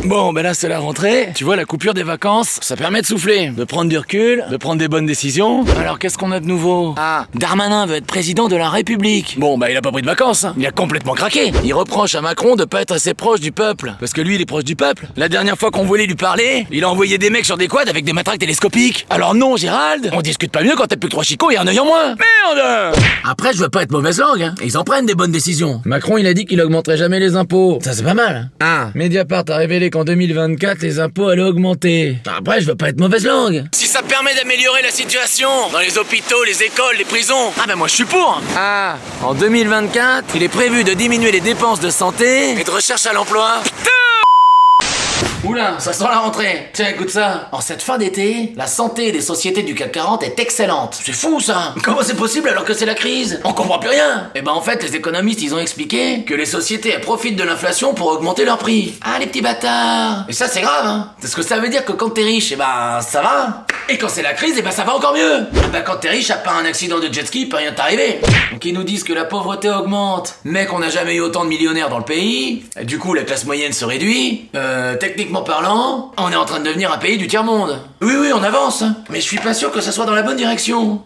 Bon, ben là c'est la rentrée. Tu vois, la coupure des vacances, ça permet de souffler, de prendre du recul, de prendre des bonnes décisions. Alors qu'est-ce qu'on a de nouveau? Ah, Darmanin veut être président de la République. Bon, bah il a pas pris de vacances, hein. Il a complètement craqué. Il reproche à Macron de pas être assez proche du peuple. Parce que lui, il est proche du peuple. La dernière fois qu'on voulait lui parler, il a envoyé des mecs sur des quads avec des matraques télescopiques. Alors non, Gérald, on discute pas mieux quand t'as plus que 3 chicots et un œil en moins. Merde! Après, je veux pas être mauvaise langue, hein. Ils en prennent des bonnes décisions. Macron, il a dit qu'il augmenterait jamais les impôts. Ça, c'est pas mal. Ah, Mediapart a révélé qu'en 2024, les impôts allaient augmenter. Après, je veux pas être mauvaise langue. Si ça permet d'améliorer la situation dans les hôpitaux, les écoles, les prisons, ah ben moi je suis pour. Ah, en 2024, il est prévu de diminuer les dépenses de santé et de recherche à l'emploi. Putain! Oula, ça sent la rentrée. Tiens, écoute ça. En cette fin d'été, la santé des sociétés du CAC 40 est excellente. C'est fou, ça. Comment c'est possible alors que c'est la crise? On comprend plus rien. Eh ben, en fait, les économistes, ils ont expliqué que les sociétés, elles profitent de l'inflation pour augmenter leurs prix. Ah, les petits bâtards. Et ça, c'est grave, hein. Parce que ça veut dire que quand t'es riche, eh ben, ça va. Et quand c'est la crise, eh ben, ça va encore mieux. Ah ben, quand t'es riche, à part un accident de jet ski, peut rien t'arriver. Donc, ils nous disent que la pauvreté augmente, mais qu'on n'a jamais eu autant de millionnaires dans le pays. Et du coup, la classe moyenne se réduit. Techniquement parlant, on est en train de devenir un pays du tiers-monde. Oui, on avance, mais je suis pas sûr que ça soit dans la bonne direction.